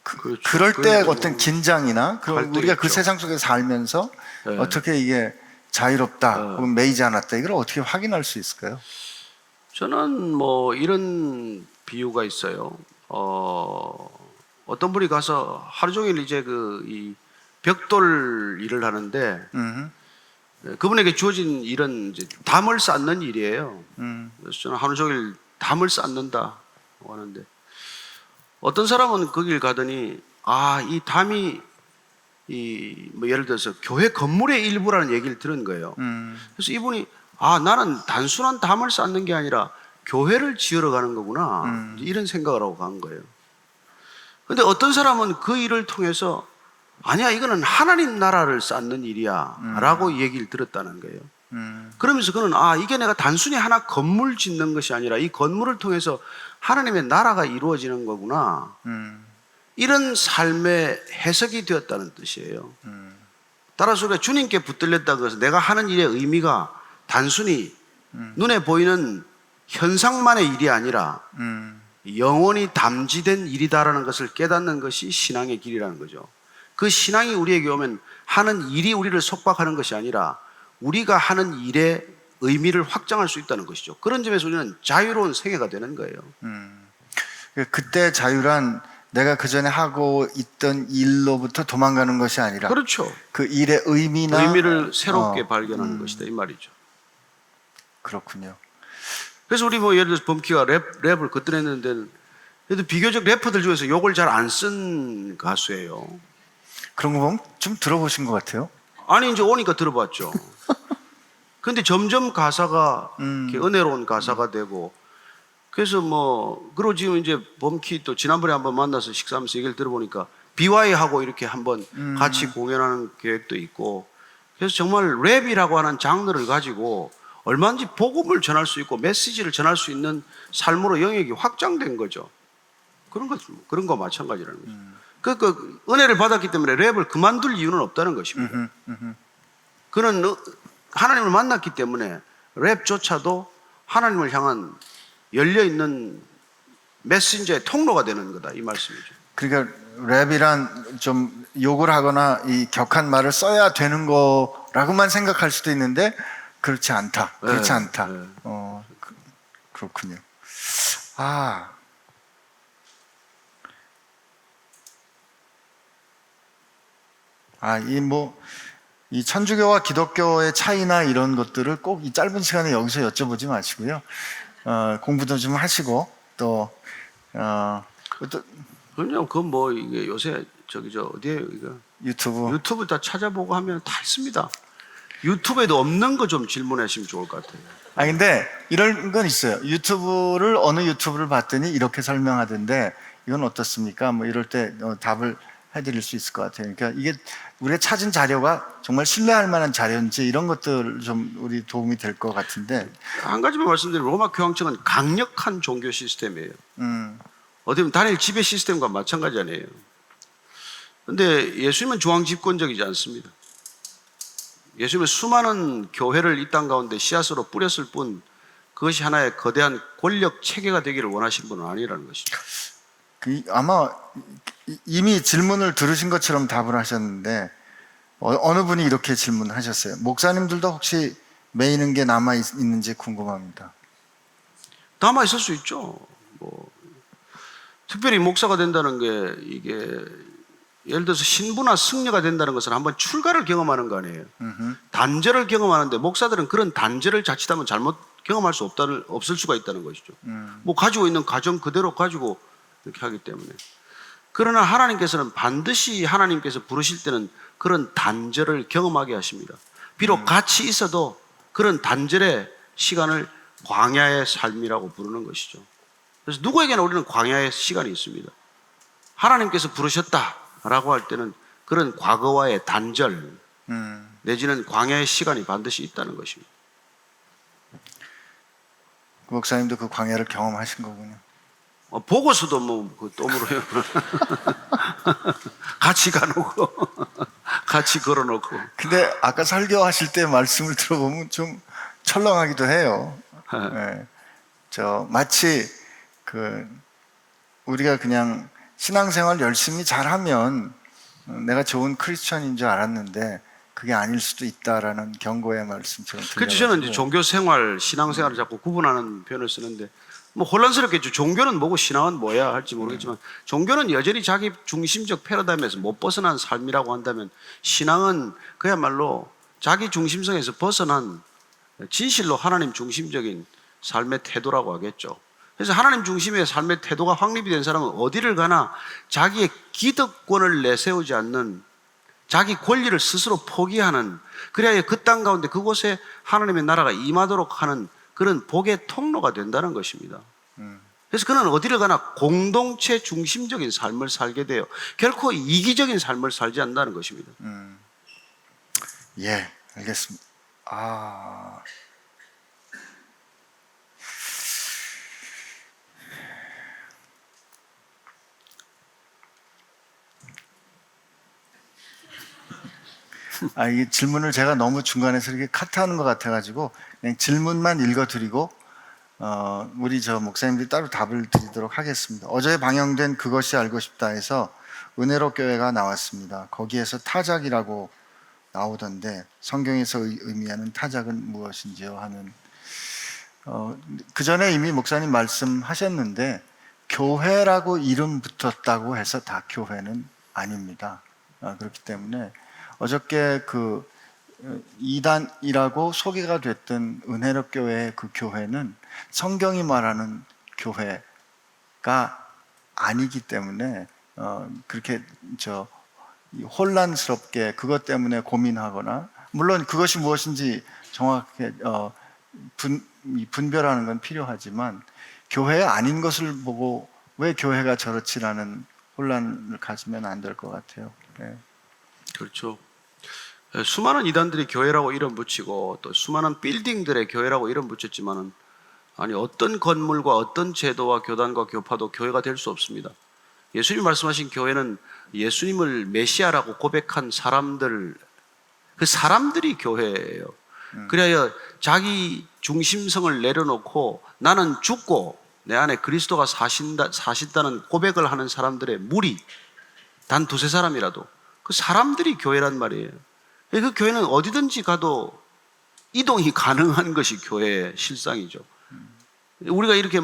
그렇죠. 그럴 때 어떤 긴장이나 우리가 그 있죠. 세상 속에서 살면서 네. 어떻게 이게 자유롭다 혹은 매이지 않았다 이걸 어떻게 확인할 수 있을까요? 저는 뭐 이런 비유가 있어요. 어떤 분이 가서 하루 종일 이제 이 벽돌 일을 하는데 그분에게 주어진 일은 이제 담을 쌓는 일이에요. 그래서 저는 하루 종일 담을 쌓는다고 하는데 어떤 사람은 거길 가더니 이 담이 뭐 예를 들어서 교회 건물의 일부라는 얘기를 들은 거예요. 그래서 이분이 나는 단순한 담을 쌓는 게 아니라 교회를 지으러 가는 거구나 이런 생각을 하고 간 거예요. 그런데 어떤 사람은 그 일을 통해서 아니야 이거는 하나님 나라를 쌓는 일이야 라고 얘기를 들었다는 거예요. 그러면서 그는 이게 내가 단순히 하나 건물 짓는 것이 아니라 이 건물을 통해서 하나님의 나라가 이루어지는 거구나 이런 삶의 해석이 되었다는 뜻이에요. 따라서 우리가 주님께 붙들렸다고 해서 내가 하는 일의 의미가 단순히 눈에 보이는 현상만의 일이 아니라 영원히 담지된 일이다라는 것을 깨닫는 것이 신앙의 길이라는 거죠. 그 신앙이 우리에게 오면 하는 일이 우리를 속박하는 것이 아니라 우리가 하는 일의 의미를 확장할 수 있다는 것이죠. 그런 점에서 우리는 자유로운 생애가 되는 거예요. 그때 자유란 내가 그 전에 하고 있던 일로부터 도망가는 것이 아니라 그렇죠. 그 일의 의미를 새롭게 발견하는 것이다 이 말이죠. 그렇군요. 그래서 우리 뭐 예를 들어서 범키가 랩을 그때 했는데 그래도 비교적 래퍼들 중에서 욕을 잘 안 쓴 가수예요. 그런 거 보면 좀 들어보신 것 같아요. 아니 이제 오니까 들어봤죠. 근데 점점 가사가 이렇게 은혜로운 가사가 되고 그래서 그리고 지금 이제 범키 또 지난번에 한번 만나서 식사하면서 얘기를 들어보니까 BY하고 이렇게 한번 같이 공연하는 계획도 있고 그래서 정말 랩이라고 하는 장르를 가지고 얼마든지 복음을 전할 수 있고 메시지를 전할 수 있는 삶으로 영역이 확장된 거죠. 그런 거 마찬가지라는 거죠. 그 은혜를 받았기 때문에 랩을 그만둘 이유는 없다는 것입니다. 그는 하나님을 만났기 때문에 랩조차도 하나님을 향한 열려있는 메신저의 통로가 되는 거다 이 말씀이죠. 그러니까 랩이란 좀 욕을 하거나 이 격한 말을 써야 되는 거라고만 생각할 수도 있는데 그렇지 않다. 그렇지 않다. 네. 그렇군요. 이 천주교와 기독교의 차이나 이런 것들을 꼭 이 짧은 시간에 여기서 여쭤보지 마시고요. 공부도 좀 하시고 또 그냥 이게 요새 어디에 이거 유튜브 다 찾아보고 하면 다 있습니다. 유튜브에도 없는 거 좀 질문하시면 좋을 것 같아요. 근데 이런 건 있어요. 어느 유튜브를 봤더니 이렇게 설명하던데 이건 어떻습니까? 이럴 때 답을 해드릴 수 있을 것 같아요. 그러니까 이게 우리가 찾은 자료가 정말 신뢰할 만한 자료인지 이런 것들 좀 우리 도움이 될 것 같은데 한 가지만 말씀드리면 로마 교황청은 강력한 종교 시스템이에요. 어떻게 보면 단일 지배 시스템과 마찬가지 아니에요. 그런데 예수님은 중앙 집권적이지 않습니다. 예수님은 수많은 교회를 이 땅 가운데 씨앗으로 뿌렸을 뿐 그것이 하나의 거대한 권력 체계가 되기를 원하시는 분은 아니라는 것이죠. 아마 이미 질문을 들으신 것처럼 답을 하셨는데 어느 분이 이렇게 질문하셨어요. 목사님들도 혹시 매이는 게 남아 있는지 궁금합니다. 남아 있을 수 있죠. 특별히 목사가 된다는 게 이게 예를 들어서 신부나 승려가 된다는 것은 한번 출가를 경험하는 거 아니에요. 단절을 경험하는데 목사들은 그런 단절을 자칫하면 잘못 경험할 수 없을 수가 있다는 것이죠. 가지고 있는 가정 그대로 가지고 이렇게 하기 때문에. 그러나 하나님께서는 반드시 하나님께서 부르실 때는 그런 단절을 경험하게 하십니다. 비록 같이 있어도 그런 단절의 시간을 광야의 삶이라고 부르는 것이죠. 그래서 누구에게나 우리는 광야의 시간이 있습니다. 하나님께서 부르셨다라고 할 때는 그런 과거와의 단절 내지는 광야의 시간이 반드시 있다는 것입니다. 목사님도 그 광야를 경험하신 거군요. 보고서도 또 물어요. 같이 가놓고 같이 걸어놓고. 근데 아까 설교하실 때 말씀을 들어보면 좀 철렁하기도 해요. 네. 마치 우리가 그냥 신앙생활 열심히 잘하면 내가 좋은 크리스천인 줄 알았는데 그게 아닐 수도 있다라는 경고의 말씀처럼 들려가지고. 그렇죠. 저는 이제 종교 생활, 신앙 생활을 자꾸 구분하는 표현을 쓰는데 혼란스럽겠죠. 종교는 뭐고 신앙은 뭐야 할지 모르겠지만 종교는 여전히 자기 중심적 패러다임에서 못 벗어난 삶이라고 한다면 신앙은 그야말로 자기 중심성에서 벗어난 진실로 하나님 중심적인 삶의 태도라고 하겠죠. 그래서 하나님 중심의 삶의 태도가 확립이 된 사람은 어디를 가나 자기의 기득권을 내세우지 않는 자기 권리를 스스로 포기하는 그래야 그 땅 가운데 그곳에 하나님의 나라가 임하도록 하는 그런 복의 통로가 된다는 것입니다. 그래서 그는 어디를 가나 공동체 중심적인 삶을 살게 돼요. 결코 이기적인 삶을 살지 않는다는 것입니다. 예, 알겠습니다. 이 질문을 제가 너무 중간에서 이렇게 카트하는 것 같아가지고 그냥 질문만 읽어드리고 우리 목사님들이 따로 답을 드리도록 하겠습니다. 어제 방영된 그것이 알고 싶다 해서 은혜로 교회가 나왔습니다. 거기에서 타작이라고 나오던데 성경에서 의미하는 타작은 무엇인지요 하는 그 전에 이미 목사님 말씀하셨는데 교회라고 이름 붙었다고 해서 다 교회는 아닙니다. 그렇기 때문에 어저께 이단이라고 소개가 됐던 은혜로 교회의 그 교회는 성경이 말하는 교회가 아니기 때문에 그렇게 혼란스럽게 그것 때문에 고민하거나 물론 그것이 무엇인지 정확하게 분별하는 건 필요하지만 교회 아닌 것을 보고 왜 교회가 저렇지라는 혼란을 가지면 안 될 것 같아요. 네. 그렇죠. 수많은 이단들이 교회라고 이름 붙이고 또 수많은 빌딩들의 교회라고 이름 붙였지만은 어떤 건물과 어떤 제도와 교단과 교파도 교회가 될 수 없습니다. 예수님 말씀하신 교회는 예수님을 메시아라고 고백한 사람들, 그 사람들이 교회예요. 그래야 자기 중심성을 내려놓고 나는 죽고 내 안에 그리스도가 사신다는 고백을 하는 사람들의 무리, 단 두세 사람이라도 그 사람들이 교회란 말이에요. 그 교회는 어디든지 가도 이동이 가능한 것이 교회의 실상이죠. 우리가 이렇게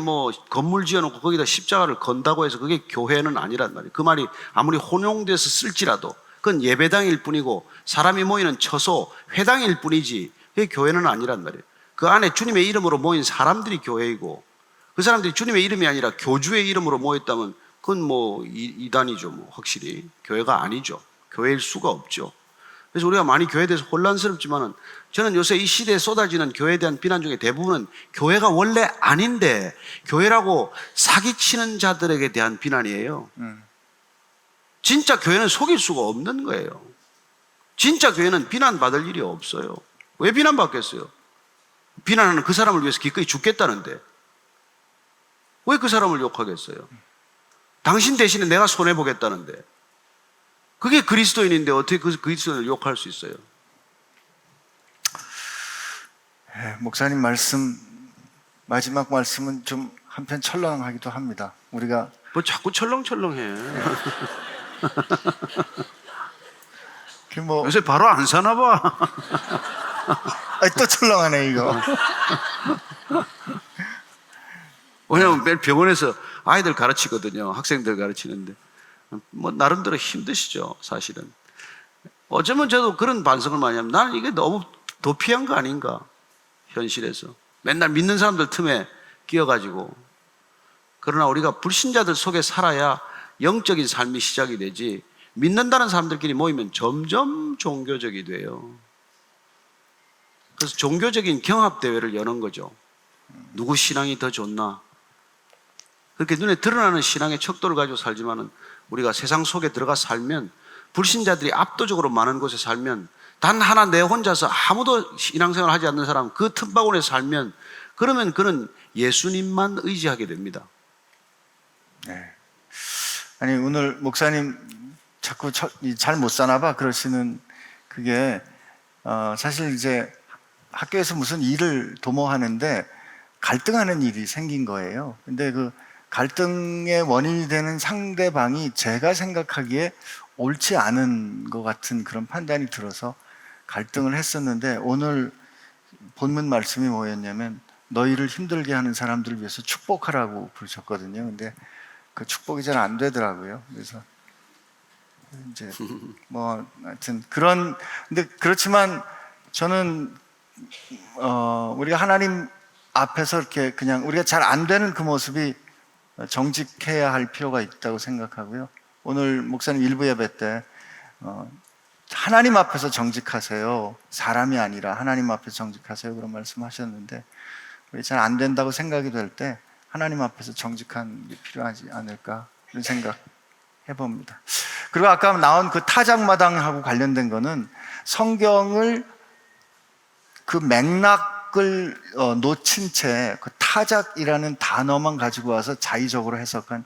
건물 지어놓고 거기다 십자가를 건다고 해서 그게 교회는 아니란 말이에요. 그 말이 아무리 혼용돼서 쓸지라도 그건 예배당일 뿐이고 사람이 모이는 처소, 회당일 뿐이지 그게 교회는 아니란 말이에요. 그 안에 주님의 이름으로 모인 사람들이 교회이고 그 사람들이 주님의 이름이 아니라 교주의 이름으로 모였다면 그건 이단이죠. 확실히 교회가 아니죠. 교회일 수가 없죠. 그래서 우리가 많이 교회에 대해서 혼란스럽지만은 저는 요새 이 시대에 쏟아지는 교회에 대한 비난 중에 대부분은 교회가 원래 아닌데 교회라고 사기치는 자들에게 대한 비난이에요. 진짜 교회는 속일 수가 없는 거예요. 진짜 교회는 비난받을 일이 없어요. 왜 비난받겠어요? 비난하는 그 사람을 위해서 기꺼이 죽겠다는데 왜 그 사람을 욕하겠어요? 당신 대신에 내가 손해보겠다는데, 그게 그리스도인인데 어떻게 그 그리스도인을 욕할 수 있어요? 목사님 말씀, 마지막 말씀은 좀 한편 철렁하기도 합니다. 우리가 뭐 자꾸 철렁철렁해. 뭐 요새 바로 안 사나 봐. 또 철렁하네 이거. 왜냐면 매일 병원에서 아이들 가르치거든요. 학생들 가르치는데 뭐 나름대로 힘드시죠, 사실은. 어쩌면 저도 그런 반성을 많이 합니다. 나는 이게 너무 도피한 거 아닌가, 현실에서. 맨날 믿는 사람들 틈에 끼어가지고. 그러나 우리가 불신자들 속에 살아야 영적인 삶이 시작이 되지, 믿는다는 사람들끼리 모이면 점점 종교적이 돼요. 그래서 종교적인 경합대회를 여는 거죠. 누구 신앙이 더 좋나. 그렇게 눈에 드러나는 신앙의 척도를 가지고 살지만은, 우리가 세상 속에 들어가 살면, 불신자들이 압도적으로 많은 곳에 살면, 단 하나 내 혼자서 아무도 신앙생활을 하지 않는 사람 그 틈바구니에 살면, 그러면 그는 예수님만 의지하게 됩니다. 네. 아니 오늘 목사님 자꾸 잘 못 사나 봐 그러시는 그게 사실 이제 학교에서 무슨 일을 도모하는데 갈등하는 일이 생긴 거예요. 근데 그 갈등의 원인이 되는 상대방이 제가 생각하기에 옳지 않은 것 같은 그런 판단이 들어서 갈등을 했었는데, 오늘 본문 말씀이 뭐였냐면 너희를 힘들게 하는 사람들을 위해서 축복하라고 부르셨거든요. 근데 그 축복이 잘 안 되더라고요. 그래서 이제 뭐 하여튼 근데 그렇지만 저는 우리가 하나님 앞에서 이렇게 그냥 우리가 잘 안 되는 그 모습이 정직해야 할 필요가 있다고 생각하고요. 오늘 목사님 일부 예배 때 하나님 앞에서 정직하세요, 사람이 아니라 하나님 앞에서 정직하세요, 그런 말씀하셨는데, 잘 안 된다고 생각이 될 때 하나님 앞에서 정직한 게 필요하지 않을까, 그런 생각 해봅니다. 그리고 아까 나온 그 타작마당하고 관련된 거는 성경을 그 맥락을 놓친 채 그 타작이라는 단어만 가지고 와서 자의적으로 해석한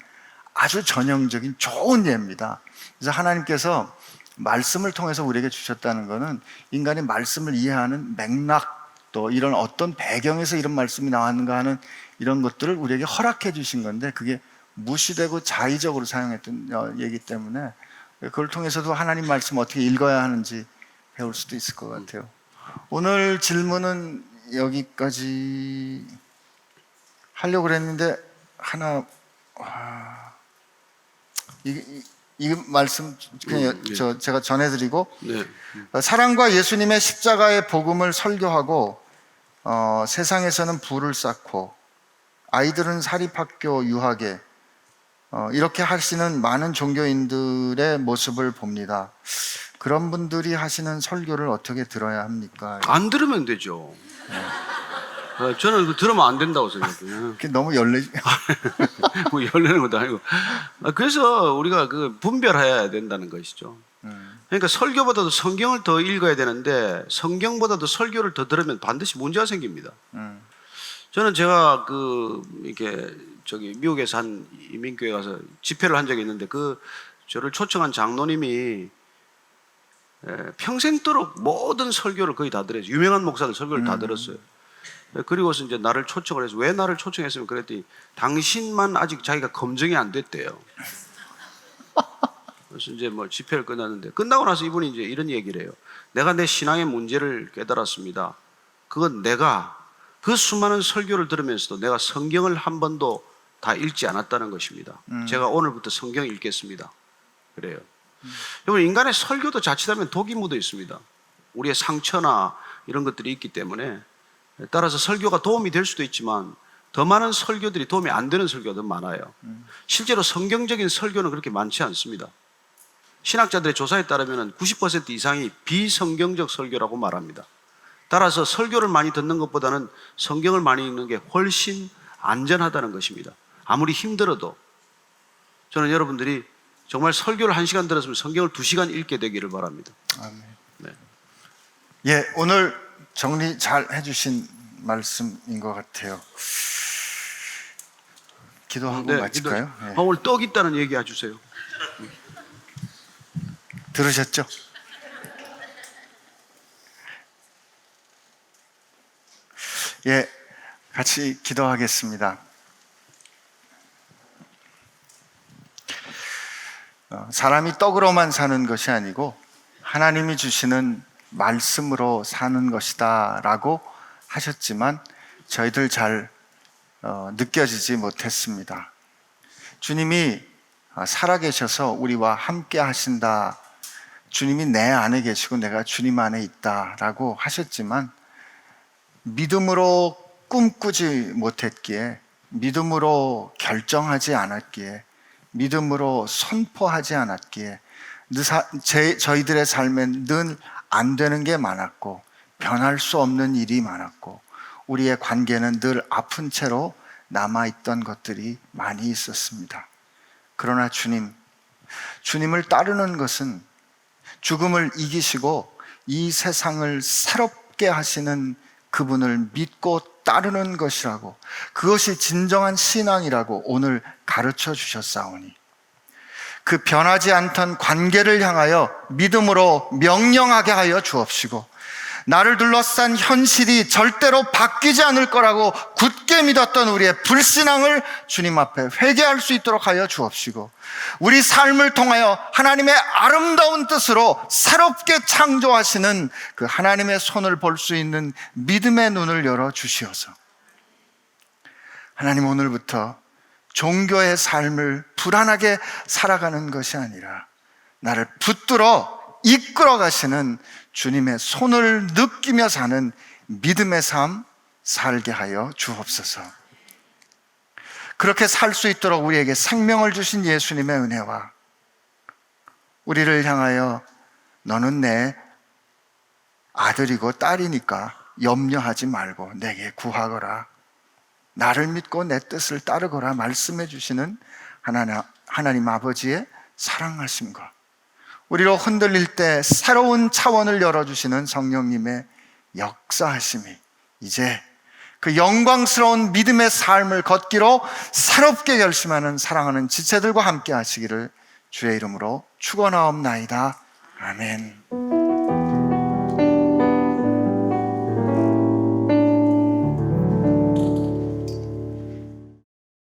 아주 전형적인 좋은 예입니다. 그래서 하나님께서 말씀을 통해서 우리에게 주셨다는 것은 인간이 말씀을 이해하는 맥락, 또 이런 어떤 배경에서 이런 말씀이 나왔는가 하는 이런 것들을 우리에게 허락해 주신 건데, 그게 무시되고 자의적으로 사용했던 얘기 때문에 그걸 통해서도 하나님 말씀 어떻게 읽어야 하는지 배울 수도 있을 것 같아요. 오늘 질문은 여기까지 하려고 그랬는데 하나 이 말씀 그냥 네. 제가 전해드리고, 네. 사랑과 예수님의 십자가의 복음을 설교하고 세상에서는 부를 쌓고 아이들은 사립학교 유학에 이렇게 하시는 많은 종교인들의 모습을 봅니다. 그런 분들이 하시는 설교를 어떻게 들어야 합니까? 안 들으면 되죠. 저는 그 들으면 안 된다고 생각해요. 그게 너무 열내. 뭐 열내는 것도 아니고. 그래서 우리가 그 분별해야 된다는 것이죠. 그러니까 설교보다도 성경을 더 읽어야 되는데, 성경보다도 설교를 더 들으면 반드시 문제가 생깁니다. 저는 제가 이렇게 미국에서 한 이민교회 가서 집회를 한 적이 있는데, 저를 초청한 장로님이 평생도록 모든 설교를 거의 다 들었어요. 유명한 목사들 설교를 다 들었어요. 그리고서 이제 나를 초청을 해서, 왜 나를 초청했으면 그랬더니 당신만 아직 자기가 검증이 안 됐대요. 그래서 이제 뭐 집회를 끝났는데, 끝나고 나서 이분이 이제 이런 얘기를 해요. 내가 내 신앙의 문제를 깨달았습니다. 그건 내가 그 수많은 설교를 들으면서도 내가 성경을 한 번도 다 읽지 않았다는 것입니다. 제가 오늘부터 성경 읽겠습니다. 그래요. 여러분, 인간의 설교도 자칫하면 독이 묻어 있습니다. 우리의 상처나 이런 것들이 있기 때문에, 따라서 설교가 도움이 될 수도 있지만 더 많은 설교들이 도움이 안 되는 설교가 더 많아요. 실제로 성경적인 설교는 그렇게 많지 않습니다. 신학자들의 조사에 따르면 90% 이상이 비성경적 설교라고 말합니다. 따라서 설교를 많이 듣는 것보다는 성경을 많이 읽는 게 훨씬 안전하다는 것입니다. 아무리 힘들어도. 저는 여러분들이 정말 설교를 1시간 들었으면 성경을 2시간 읽게 되기를 바랍니다. 아멘. 네. 예, 오늘 정리 잘 해주신 말씀인 것 같아요. 기도하고 마칠까요? 네. 오늘 떡 있다는 얘기 해주세요. 들으셨죠? 예, 같이 기도하겠습니다. 사람이 떡으로만 사는 것이 아니고 하나님이 주시는 말씀으로 사는 것이다 라고 하셨지만 저희들 잘 느껴지지 못했습니다. 주님이 살아계셔서 우리와 함께 하신다, 주님이 내 안에 계시고 내가 주님 안에 있다 라고 하셨지만 믿음으로 꿈꾸지 못했기에, 믿음으로 결정하지 않았기에, 믿음으로 선포하지 않았기에 저희들의 삶엔 늘 안 되는 게 많았고 변할 수 없는 일이 많았고 우리의 관계는 늘 아픈 채로 남아있던 것들이 많이 있었습니다. 그러나 주님을 따르는 것은 죽음을 이기시고 이 세상을 새롭게 하시는 그분을 믿고 따르는 것이라고, 그것이 진정한 신앙이라고 오늘 가르쳐 주셨사오니 그 변하지 않던 관계를 향하여 믿음으로 명령하게 하여 주옵시고, 나를 둘러싼 현실이 절대로 바뀌지 않을 거라고 굳게 믿었던 우리의 불신앙을 주님 앞에 회개할 수 있도록 하여 주옵시고, 우리 삶을 통하여 하나님의 아름다운 뜻으로 새롭게 창조하시는 그 하나님의 손을 볼 수 있는 믿음의 눈을 열어 주시어서 하나님, 오늘부터 종교의 삶을 불안하게 살아가는 것이 아니라 나를 붙들어 이끌어 가시는 주님의 손을 느끼며 사는 믿음의 삶 살게 하여 주옵소서. 그렇게 살 수 있도록 우리에게 생명을 주신 예수님의 은혜와 우리를 향하여 너는 내 아들이고 딸이니까 염려하지 말고 내게 구하거라, 나를 믿고 내 뜻을 따르거라 말씀해 주시는 하나님 아버지의 사랑하심과 우리로 흔들릴 때 새로운 차원을 열어주시는 성령님의 역사하심이 이제 그 영광스러운 믿음의 삶을 걷기로 새롭게 결심하는 사랑하는 지체들과 함께 하시기를 주의 이름으로 축원하옵나이다. 아멘.